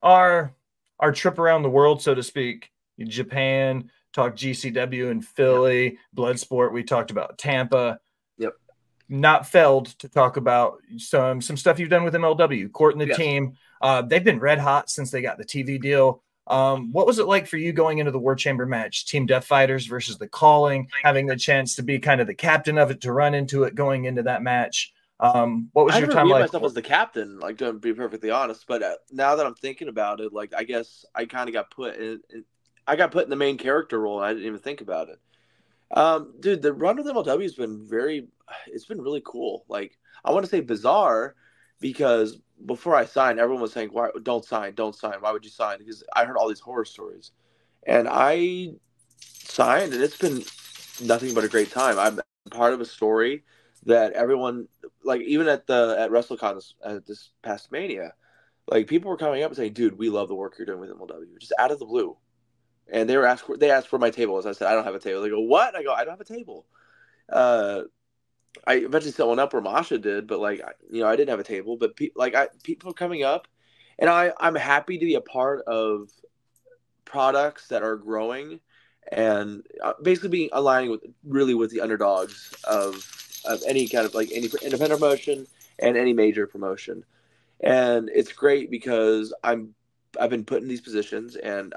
our trip around the world, so to speak. Japan, talked GCW in Philly, BloodSport. We talked about Tampa. Yep. Not failed to talk about some stuff you've done with MLW, Court and the team. They've been red hot since they got the TV deal. What was it like for you going into the War Chamber match, Team Death Fighters versus the Calling, having the chance to be kind of the captain of it, to run into it going into that match? What was your time like? I never viewed myself as the captain, like, to be perfectly honest. But now that I'm thinking about it, like, I guess I kind of got put in. I got put in the main character role, and I didn't even think about it. Dude, the run with MLW has been it's been really cool. Like, I want to say bizarre, because before I signed, everyone was saying, "Why don't sign? Don't sign. Why would you sign?" Because I heard all these horror stories, and I signed, and it's been nothing but a great time. I'm part of a story that everyone, like, even at WrestleCon this past Mania, like, people were coming up and saying, "Dude, we love the work you're doing with MLW," just out of the blue. And they asked for my table. As I said, I don't have a table. They go, "What?" I go, "I don't have a table." I eventually set one up where Masha did, but, like, I didn't have a table. But people are coming up, and I'm happy to be a part of products that are growing, and basically being aligning with the underdogs of any kind of, like, any independent promotion and any major promotion. And it's great because I've been put in these positions, and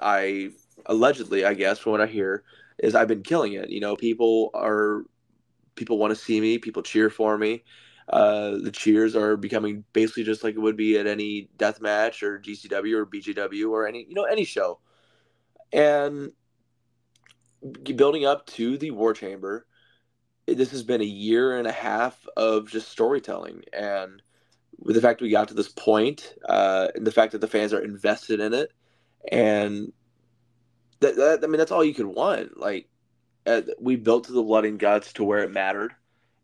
allegedly, I guess, from what I hear, is I've been killing it. People want to see me. People cheer for me. The cheers are becoming basically just like it would be at any death match or GCW or BGW or any show. And building up to the War Chamber, this has been a year and a half of just storytelling. And with the fact that we got to this point, and the fact that the fans are invested in it, and that's all you could want. Like, we built to the blood and guts to where it mattered,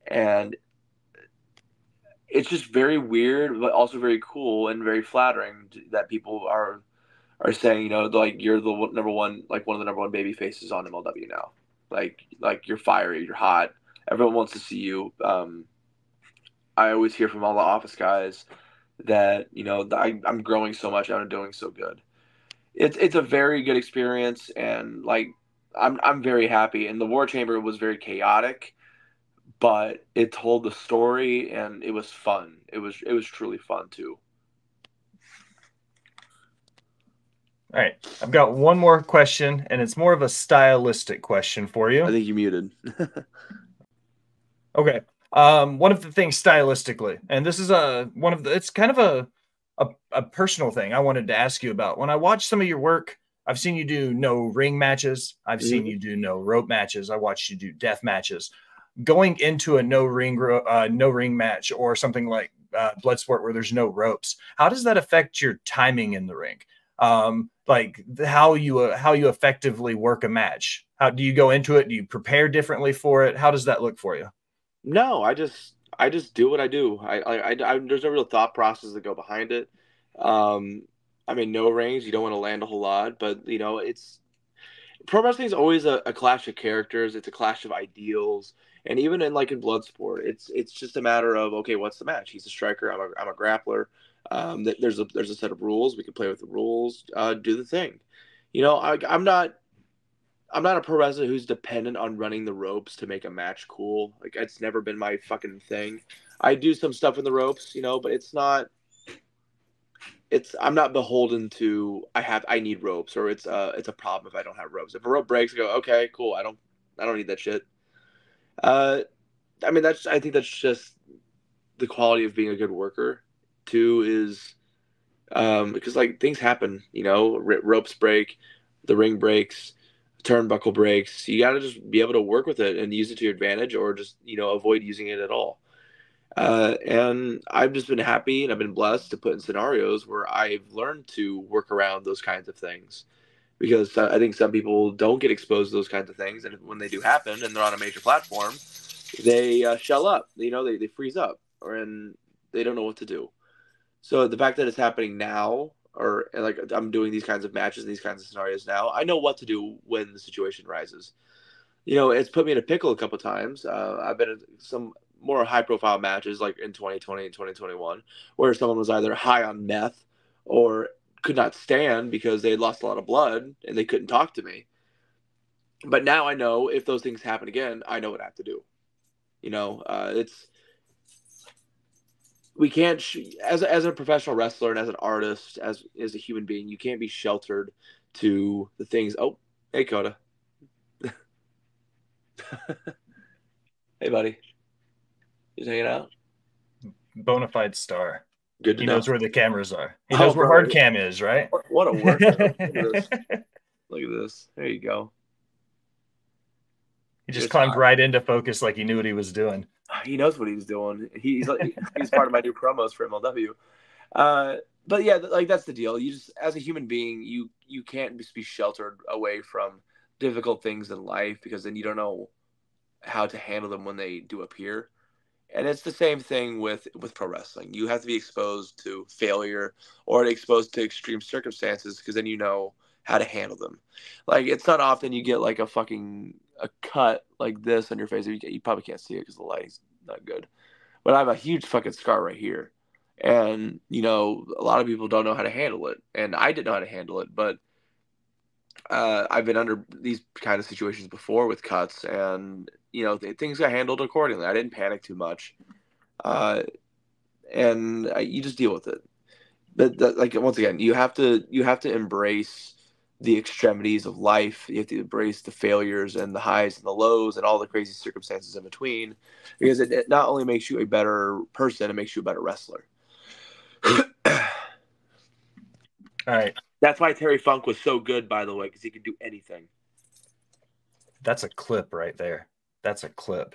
and it's just very weird, but also very cool and very flattering that people are saying, like, you're the number one, like, one of the number one baby faces on MLW now. Like you're fiery, you're hot. Everyone wants to see you. I always hear from all the office guys that I'm growing so much and I'm doing so good. It's a very good experience, and, like, I'm very happy. And the War Chamber was very chaotic, but it told the story, and it was fun. It was truly fun too. All right, I've got one more question, and it's more of a stylistic question for you. I think you muted. Okay. One of the things stylistically, and this is it's kind of a personal thing I wanted to ask you about. When I watch some of your work, I've seen you do no ring matches. I've seen you do no rope matches. I watched you do death matches. Going into a no ring match or something like Bloodsport where there's no ropes, how does that affect your timing in the ring? Like how you effectively work a match? How do you go into it? Do you prepare differently for it? How does that look for you? No, I just do what I do. There's no real thought process that go behind it. I mean, no rings, you don't want to land a whole lot, but it's pro wrestling is always a clash of characters. It's a clash of ideals, and even in Bloodsport, it's just a matter of, okay, what's the match? He's a striker. I'm a grappler. There's a set of rules. We can play with the rules. Do the thing. I'm not a pro wrestler who's dependent on running the ropes to make a match cool. Like, it's never been my fucking thing. I do some stuff in the ropes, but it's not. I'm not beholden to I need ropes, or it's a problem if I don't have ropes. If a rope breaks, I go, okay, cool. I don't need that shit. I mean, I think that's just the quality of being a good worker. Too is because, like, things happen. Ropes break, the ring breaks, turnbuckle breaks. You got to just be able to work with it and use it to your advantage, or just avoid using it at all. And I've just been happy, and I've been blessed to put in scenarios where I've learned to work around those kinds of things, because I think some people don't get exposed to those kinds of things, and when they do happen and they're on a major platform, they shell up. They freeze up, and they don't know what to do. So the fact that it's happening now, or like I'm doing these kinds of matches and these kinds of scenarios now, I know what to do when the situation rises. It's put me in a pickle a couple times. I've been in some more high-profile matches, like in 2020 and 2021, where someone was either high on meth or could not stand because they had lost a lot of blood and they couldn't talk to me. But now I know if those things happen again, I know what I have to do. It's we can't as a professional wrestler and as an artist, as a human being, you can't be sheltered to the things. Oh, hey Coda. Hey buddy. Just hanging out. Bona fide star. Good to He know. knows where the cameras are. He Oh, knows where brother. hard cam is, right? What a workout. Look at this. Look at this. There you go. He just climbed right into focus like he knew what he was doing. He knows what he's doing. He's part of my new promos for MLW. But yeah, like that's the deal. You just, as a human being, you can't just be sheltered away from difficult things in life, because then you don't know how to handle them when they do appear. And it's the same thing with pro wrestling. You have to be exposed to failure or exposed to extreme circumstances, because then you know how to handle them. Like, it's not often you get like a cut like this on your face. You probably can't see it because the lighting's not good. But I have a huge fucking scar right here. And, a lot of people don't know how to handle it. And I didn't know how to handle it. But I've been under these kind of situations before with cuts, and things got handled accordingly. I didn't panic too much, and you just deal with it. But like, once again, you have to embrace the extremities of life. You have to embrace the failures and the highs and the lows and all the crazy circumstances in between, because it not only makes you a better person, it makes you a better wrestler. All right. That's why Terry Funk was so good, by the way, because he could do anything. That's a clip right there. That's a clip.